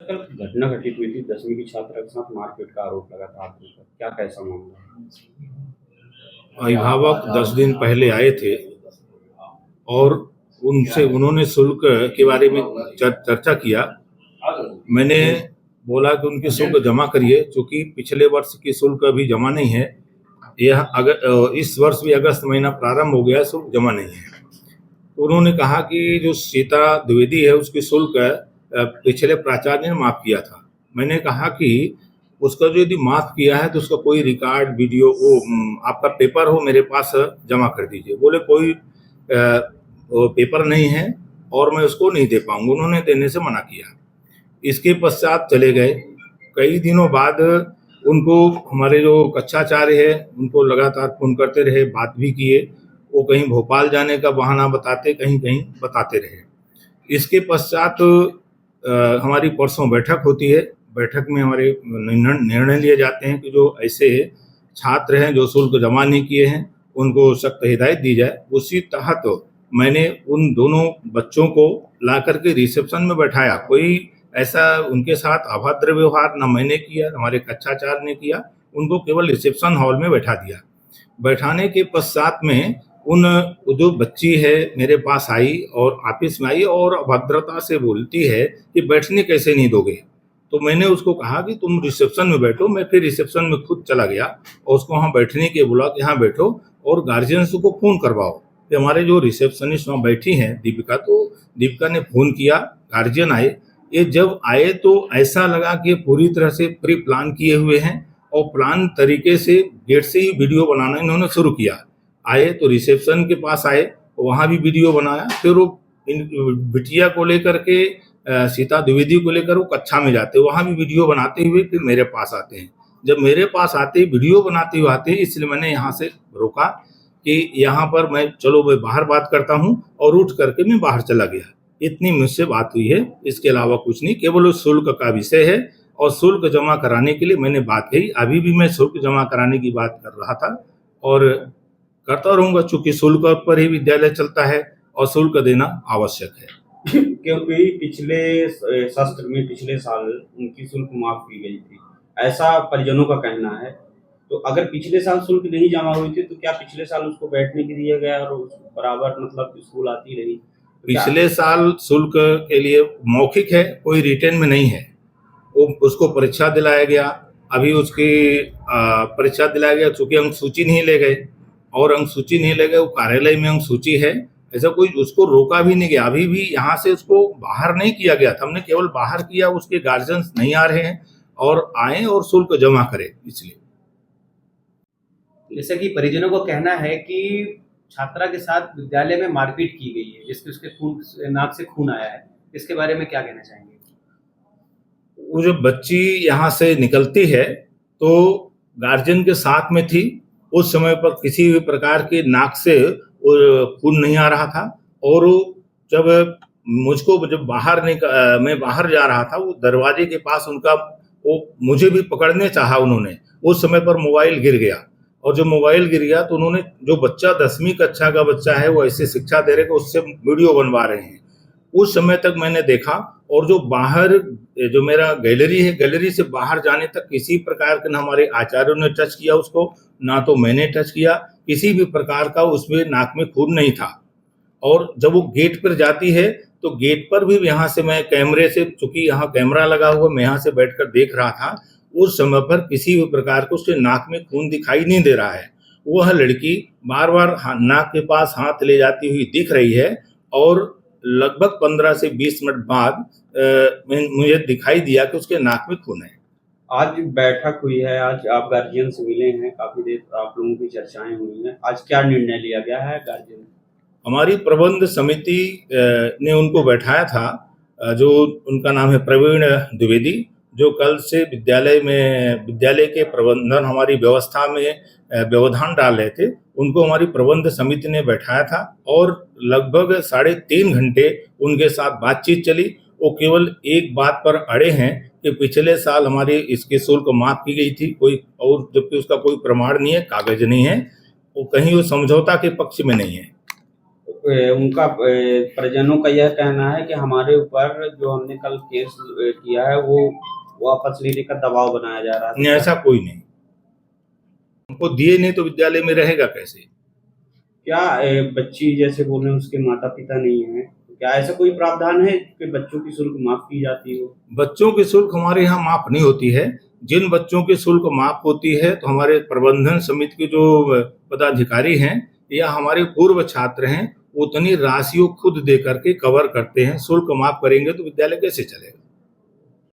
कल घटना घटित हुई थी 10वीं की छात्रा के साथ मारपीट का आरोप लगा था आपके ऊपर, क्या कैसा मामला है? अभिभावक 10 दिन पहले आए थे और उनसे उन्होंने शुल्क के बारे में चर्चा किया। मैंने बोला कि उनकी शुल्क जमा करिए, क्योंकि पिछले वर्ष की शुल्क अभी जमा नहीं है। यह इस वर्ष भी अगस्त महीना प्रारंभ हो गया, शुल्क जमा नहीं है। तो उन्होंने कहा कि जो सीता द्विवेदी है उसकी शुल्क पिछले प्राचार्य ने माफ किया था। मैंने कहा कि उसका जो यदि माफ किया है तो उसका कोई रिकॉर्ड वीडियो आपका पेपर हो मेरे पास जमा कर दीजिए। बोले कोई वो पेपर नहीं है और मैं उसको नहीं दे पाऊंगा, उन्होंने देने से मना किया। इसके पश्चात चले गए। कई दिनों बाद उनको हमारे जो कक्षाचार्य है उनको लगातार फोन करते रहे, बात भी किए। वो कहीं भोपाल जाने का बहाना बताते, कहीं कहीं बताते रहे। इसके पश्चात हमारी परसों बैठक होती है। बैठक में हमारे निर्णय लिए जाते हैं कि जो ऐसे छात्र हैं जो शुल्क जमा नहीं किए हैं उनको सख्त हिदायत दी जाए। उसी तहत मैंने उन दोनों बच्चों को ला करके रिसेप्शन में बैठाया। कोई ऐसा उनके साथ अभद्र व्यवहार न मैंने किया, हमारे कक्षाचार्य ने किया। उनको केवल रिसेप्शन हॉल में बैठा दिया। बैठाने के पश्चात में उन जो बच्ची है मेरे पास आई और ऑफिस में आई और अभद्रता से बोलती है कि बैठने कैसे नहीं दोगे। तो मैंने उसको कहा कि तुम रिसेप्शन में बैठो। मैं फिर रिसेप्शन में खुद चला गया और उसको वहाँ बैठने के बोला कि यहाँ बैठो और गार्जियंस को फ़ोन करवाओ कि हमारे जो रिसेप्शनिस्ट वहाँ बैठी हैं दीपिका, तो दीपिका ने फ़ोन किया, गार्जियन आए। ये जब आए तो ऐसा लगा कि पूरी तरह से प्री प्लान किए हुए हैं और प्लान तरीके से गेट से ही वीडियो बनाना इन्होंने शुरू किया। आए तो रिसेप्शन के पास आए, वहाँ भी वीडियो बनाया। फिर वो बिटिया को लेकर के सीता द्विवेदी को लेकर वो कक्षा में जाते, वहाँ भी वीडियो बनाते हुए फिर मेरे पास आते हैं। जब मेरे पास आते वीडियो बनाते हुए आते हैं, इसलिए मैंने यहाँ से रोका कि यहाँ पर मैं बाहर बात करता हूँ, और उठ करके मैं बाहर चला गया। इतनी मुझसे बात हुई है, इसके अलावा कुछ नहीं। केवल उस शुल्क का विषय है और शुल्क जमा कराने के लिए मैंने बात कही। अभी भी मैं शुल्क जमा कराने की बात कर रहा था और करता रहूंगा, चूंकि शुल्क पर ही विद्यालय चलता है और शुल्क देना आवश्यक है। क्योंकि पिछले सत्र में पिछले साल उनकी शुल्क माफ की गई थी, ऐसा परिजनों का कहना है। तो अगर पिछले साल शुल्क नहीं जमा हुई थी तो क्या पिछले साल उसको बैठने के दिया गया और बराबर मतलब स्कूल आती रही? तो पिछले साल शुल्क के लिए मौखिक है, कोई रिटर्न में नहीं है। वो उसको परीक्षा दिलाया गया। अभी उसकी परीक्षा दिलाया गया, चूंकि अंक सूची नहीं ले गए और अंक सूची नहीं ले गए, वो कार्यालय में अंक सूची है। ऐसा कोई उसको रोका भी नहीं गया। अभी भी यहाँ से उसको बाहर नहीं किया गया था, हमने केवल बाहर किया। उसके गार्जियंस नहीं आ रहे हैं और आए और शुल्क जमा करें, इसलिए। जैसे कि परिजनों को कहना है कि छात्रा के साथ विद्यालय में मारपीट की गई है, जिसके उसके खून नाक से खून आया है। इसके बारे में क्या कहना चाहेंगे? वो जो बच्ची यहाँ से निकलती है तो गार्जियन के साथ में थी। उस समय पर किसी भी प्रकार के नाक से खून नहीं आ रहा था। और जब मैं बाहर जा रहा था, वो दरवाजे के पास उनका वो मुझे भी पकड़ने चाहा उन्होंने। उस समय पर मोबाइल गिर गया और जब मोबाइल गिर गया तो उन्होंने, जो बच्चा 10वीं कक्षा का बच्चा है वो ऐसे शिक्षा दे रहे कि उससे वीडियो बनवा रहे हैं। उस समय तक मैंने देखा। और जो बाहर जो मेरा गैलरी है, गैलरी से बाहर जाने तक किसी प्रकार के न हमारे आचार्यों ने टच किया उसको, ना तो मैंने टच किया। किसी भी प्रकार का उसमें नाक में खून नहीं था। और जब वो गेट पर जाती है तो गेट पर भी यहाँ से मैं कैमरे से, चूंकि यहाँ कैमरा लगा हुआ, मैं यहाँ से बैठकर देख रहा था। उस समय पर किसी भी प्रकार को उसके नाक में खून दिखाई नहीं दे रहा है। वह लड़की बार बार नाक के पास हाथ ले जाती हुई दिख रही है और लगभग 15 से 20 मिनट बाद मुझे दिखाई दिया कि उसके नाक में खून है। आज बैठक हुई है, आज आप गार्जियन से मिले हैं, काफी देर आप लोगों की चर्चाएं हुई हैं। आज क्या निर्णय लिया गया है गार्जियन? हमारी प्रबंध समिति ने उनको बैठाया था, जो उनका नाम है प्रवीण द्विवेदी, जो कल से विद्यालय के प्रबंधन हमारी व्यवस्था में व्यवधान डाल रहे थे। उनको हमारी प्रबंध समिति ने बैठाया था और लगभग 3.5 घंटे उनके साथ बातचीत चली। वो केवल एक बात पर अड़े हैं कि पिछले साल हमारी इसकी शुल्क माफ की गई थी, कोई और, जबकि उसका कोई प्रमाण नहीं है, कागज नहीं है। वो कहीं वो समझौता के पक्ष में नहीं है। उनका परिजनों का यह कहना है कि हमारे ऊपर जो हमने कल केस किया है वो वापस लेने का दबाव बनाया जा रहा नहीं, है। ऐसा कोई नहीं। उनको दिए नहीं तो विद्यालय में रहेगा कैसे? क्या बच्ची जैसे बोल रहे हैं उसके माता पिता नहीं है, तो क्या ऐसा कोई प्रावधान है कि बच्चों की शुल्क माफ की जाती हो? बच्चों की शुल्क हमारे यहाँ माफ नहीं होती है। जिन बच्चों की शुल्क माफ होती है तो हमारे प्रबंधन समिति के जो पदाधिकारी हैं या हमारे पूर्व छात्र हैं, उतनी राशि वो खुद दे करके कवर करते हैं। शुल्क माफ करेंगे तो विद्यालय कैसे चलेगा?